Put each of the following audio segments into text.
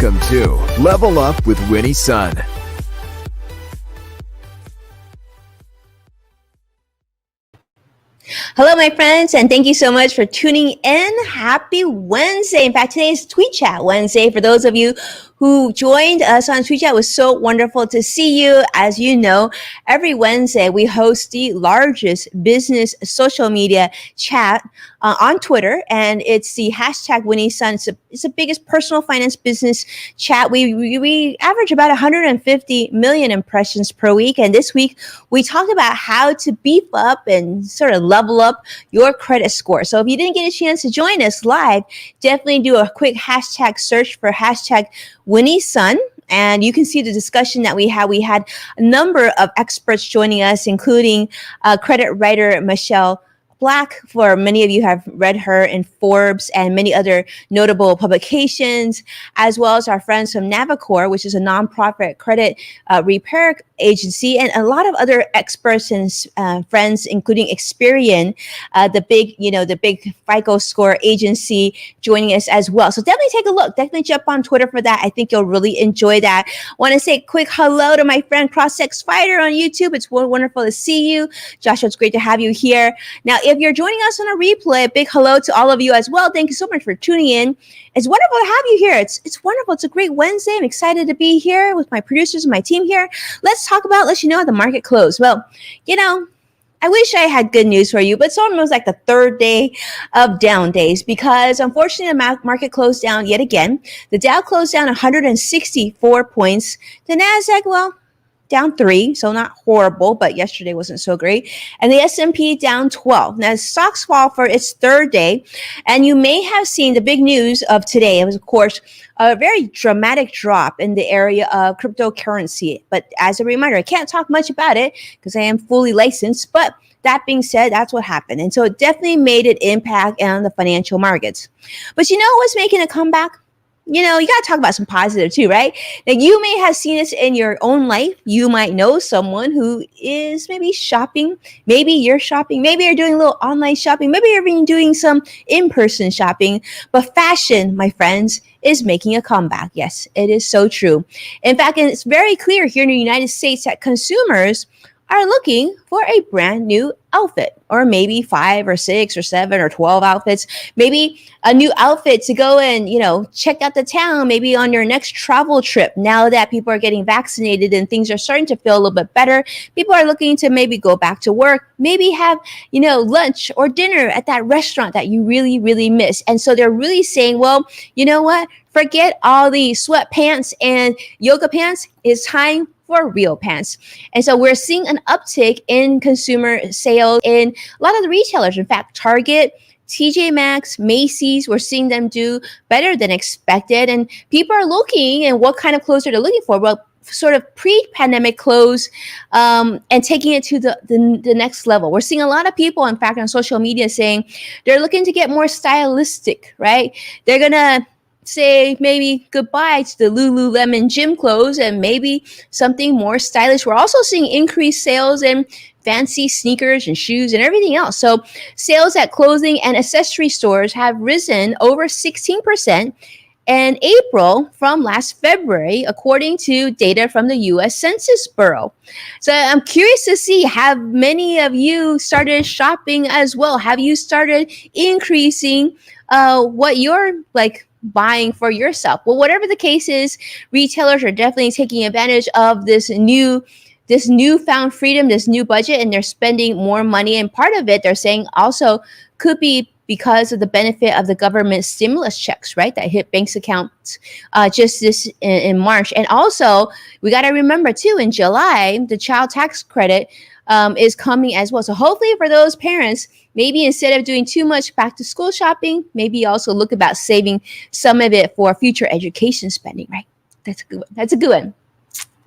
Welcome to Level Up with Winnie Sun. Hello, my friends, and thank you so much for tuning in. Happy Wednesday. In fact, today is Tweet Chat Wednesday. For those of you who joined us on Tweet Chat, it was so wonderful to see you. As you know, every Wednesday we host the largest business social media chat on Twitter, and it's the hashtag Winnie Sun. It's the biggest personal finance business chat. We average about 150 million impressions per week, and this week we talked about how to beef up and sort of level up your credit score. So if you didn't get a chance to join us live, definitely do a quick hashtag search for hashtag Winnie Sun, and you can see the discussion that we had. We had a number of experts joining us, including credit writer Michelle Black. For many of you have read her in Forbes and many other notable publications, as well as our friends from Navicor, which is a nonprofit credit repair agency, and a lot of other experts and friends, including Experian, the big FICO score agency, joining us as well. So definitely take a look. Definitely jump on Twitter for that. I think you'll really enjoy that. Want to say a quick hello to my friend Cross-Sex Fighter on YouTube. It's wonderful to see you. Joshua, it's great to have you here. Now, if you're joining us on a replay, a big hello to all of you as well. Thank you so much for tuning in. It's wonderful to have you here. It's wonderful. It's a great Wednesday. I'm excited to be here with my producers and my team here. Let's let you know how the market closed. Well, I wish I had good news for you, but it's almost like the third day of down days because unfortunately the market closed down yet again. The Dow closed down 164 points. The NASDAQ, down 3, so not horrible, but yesterday wasn't so great. And the S&P down 12. Now, stocks fall for its third day, and you may have seen the big news of today. It was, of course, a very dramatic drop in the area of cryptocurrency. But as a reminder, I can't talk much about it because I am fully licensed, but that being said, that's what happened. And so it definitely made an impact on the financial markets. But you know what's making a comeback? You got to talk about some positive too, right? Now, you may have seen this in your own life. You might know someone who is maybe shopping. Maybe you're shopping. Maybe you're doing a little online shopping. Maybe you're even doing some in-person shopping. But fashion, my friends, is making a comeback. Yes, it is so true. In fact, it's very clear here in the United States that consumers are looking for a brand new outfit, or maybe 5 or 6 or 7 or 12 outfits, maybe a new outfit to go and, check out the town, maybe on your next travel trip. Now that people are getting vaccinated and things are starting to feel a little bit better, people are looking to maybe go back to work, maybe have, lunch or dinner at that restaurant that you really, really miss. And so they're really saying, well, you know what? Forget all the sweatpants and yoga pants. It's time for real pants. And so we're seeing an uptick in consumer sales in a lot of the retailers. In fact, Target, TJ Maxx, Macy's, we're seeing them do better than expected. And people are looking, and what kind of clothes are they looking for? Well, sort of pre-pandemic clothes and taking it to the next level. We're seeing a lot of people, in fact, on social media saying they're looking to get more stylistic, right? They're going to say maybe goodbye to the Lululemon gym clothes and maybe something more stylish. We're also seeing increased sales in fancy sneakers and shoes and everything else. So sales at clothing and accessory stores have risen over 16% in April from last February, according to data from the U.S. Census Bureau. So I'm curious to see, have many of you started shopping as well? Have you started increasing what you're buying for yourself? Well, whatever the case is, retailers are definitely taking advantage of this newfound freedom, this new budget, and they're spending more money. And part of it, they're saying, also could be because of the benefit of the government stimulus checks, right, that hit banks' accounts just this in March. And also, we got to remember too, in July, the child tax credit is coming as well. So hopefully for those parents, maybe instead of doing too much back to school shopping, maybe also look about saving some of it for future education spending, right? That's a good one. That's a good one.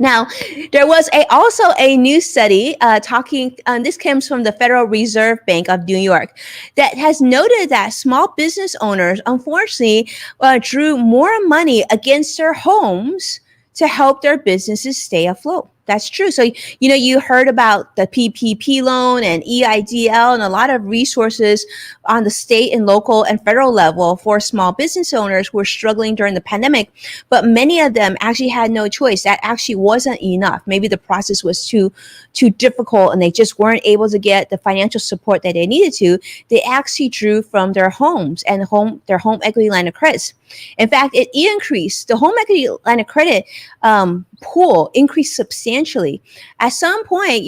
Now, there was also a new study talking, this comes from the Federal Reserve Bank of New York, that has noted that small business owners, unfortunately, drew more money against their homes to help their businesses stay afloat. That's true. So, you heard about the PPP loan and EIDL and a lot of resources on the state and local and federal level for small business owners who were struggling during the pandemic. But many of them actually had no choice. That actually wasn't enough. Maybe the process was too difficult and they just weren't able to get the financial support that they needed to. They actually drew from their homes and their home equity line of credits. In fact, it increased. The home equity line of credit pool increased substantially. At some point,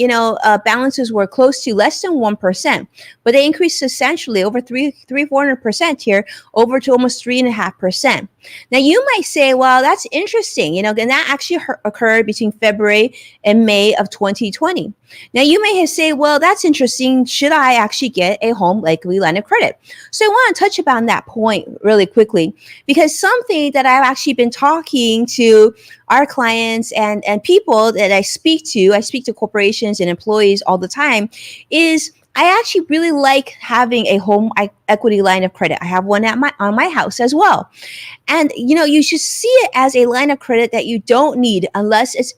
balances were close to less than 1%, but they increased substantially over 400% here, over to almost 3.5%. Now, you might say, well, that's interesting, and that actually occurred between February and May of 2020. Now, you may say, well, that's interesting. Should I actually get a home equity line of credit? So I want to touch upon that point really quickly, because something that I've actually been talking to our clients and people that I speak to corporations and employees all the time, is I actually really like having a home equity line of credit. I have one on my house as well. And, you should see it as a line of credit that you don't need unless it's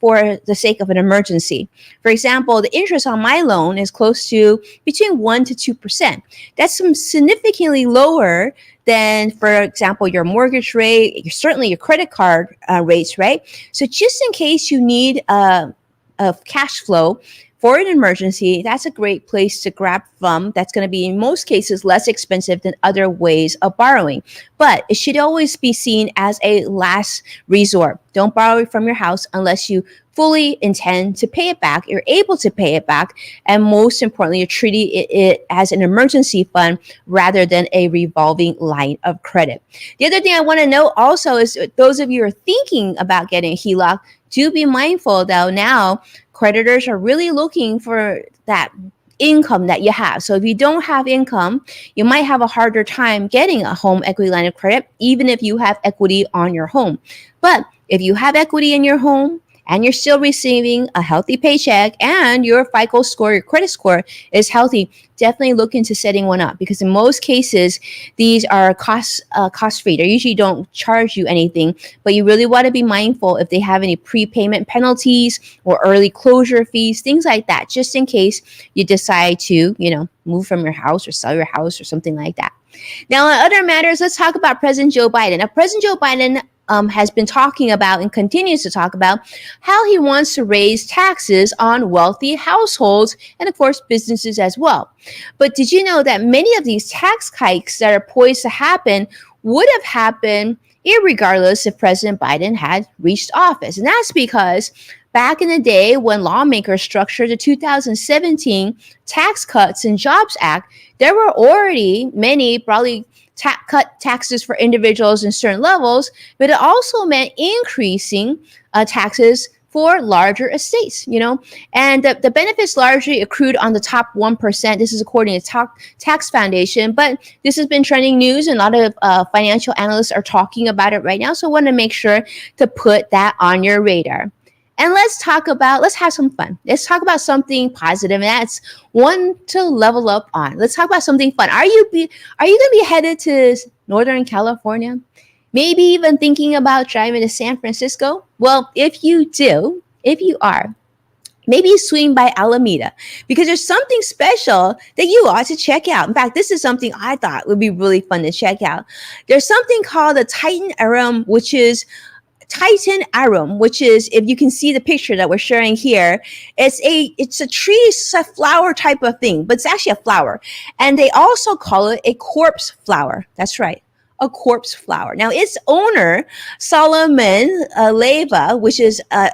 for the sake of an emergency. For example, the interest on my loan is close to between 1% to 2%. That's significantly lower than, for example, your mortgage rate, certainly your credit card rates, right? So just in case you need a cash flow for an emergency, that's a great place to grab from. That's going to be, in most cases, less expensive than other ways of borrowing. But it should always be seen as a last resort. Don't borrow from your house unless you fully intend to pay it back, you're able to pay it back, and most importantly, you're treating it as an emergency fund rather than a revolving line of credit. The other thing I want to note also is those of you who are thinking about getting a HELOC, do be mindful though now creditors are really looking for that income that you have. So if you don't have income, you might have a harder time getting a home equity line of credit, even if you have equity on your home. But if you have equity in your home and you're still receiving a healthy paycheck and your FICO score, your credit score is healthy, definitely look into setting one up, because in most cases, these are cost-free. They usually don't charge you anything, but you really want to be mindful if they have any prepayment penalties or early closure fees, things like that, just in case you decide to, move from your house or sell your house or something like that. Now, on other matters, let's talk about President Joe Biden. Now, President Joe Biden has been talking about and continues to talk about how he wants to raise taxes on wealthy households and, of course, businesses as well. But did you know that many of these tax hikes that are poised to happen would have happened irregardless if President Biden had reached office? And that's because back in the day when lawmakers structured the 2017 Tax Cuts and Jobs Act, there were already many probably cut taxes for individuals in certain levels, but it also meant increasing taxes for larger estates, and the benefits largely accrued on the top 1%. This is according to Tax Foundation, but this has been trending news and a lot of financial analysts are talking about it right now. So I want to make sure to put that on your radar. And let's have some fun. Let's talk about something positive, and that's one to level up on. Let's talk about something fun. Are you going to be headed to Northern California? Maybe even thinking about driving to San Francisco? Well, if you are, maybe swing by Alameda, because there's something special that you ought to check out. In fact, this is something I thought would be really fun to check out. There's something called the Titan Arum, which is, if you can see the picture that we're sharing here, it's a tree, it's a flower type of thing, but it's actually a flower. And they also call it a corpse flower. That's right, a corpse flower. Now, its owner, Solomon Leyva, which is a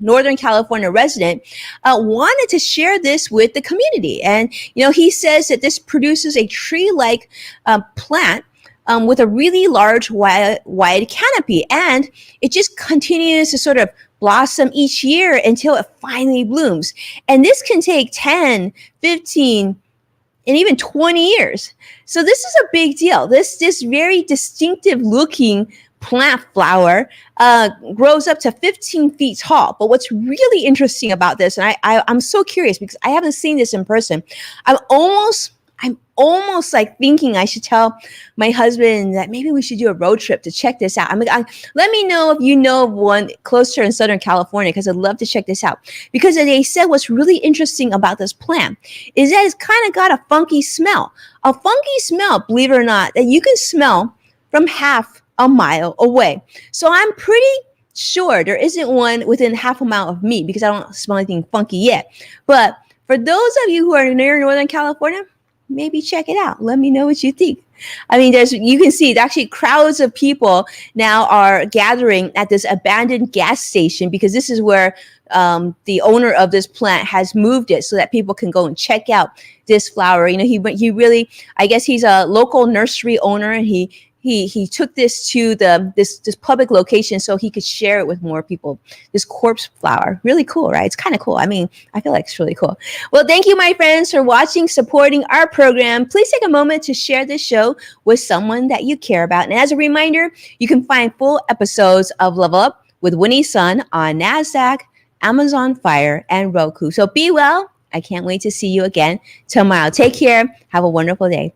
Northern California resident, wanted to share this with the community. And, he says that this produces a tree-like plant with a really large wide canopy, and it just continues to sort of blossom each year until it finally blooms. And this can take 10, 15, and even 20 years. So this is a big deal. This very distinctive looking plant flower grows up to 15 feet tall. But what's really interesting about this, and I'm so curious because I haven't seen this in person, I'm almost I'm almost like thinking I should tell my husband that maybe we should do a road trip to check this out. Let me know if you know of one closer in Southern California, because I'd love to check this out. Because they said what's really interesting about this plant is that it's kind of got a funky smell. A funky smell, believe it or not, that you can smell from half a mile away. So I'm pretty sure there isn't one within half a mile of me because I don't smell anything funky yet. But for those of you who are near Northern California, maybe check it out. Let me know what you think. I mean, you can see actually crowds of people now are gathering at this abandoned gas station because this is where the owner of this plant has moved it so that people can go and check out this flower. You know, he really, I guess he's a local nursery owner, and he took this to this public location so he could share it with more people. This corpse flower, really cool, right? It's kind of cool. I mean, I feel like it's really cool. Well, thank you, my friends, for watching, supporting our program. Please take a moment to share this show with someone that you care about. And as a reminder, you can find full episodes of Level Up with Winnie Sun on NASDAQ, Amazon Fire, and Roku. So be well. I can't wait to see you again tomorrow. Take care. Have a wonderful day.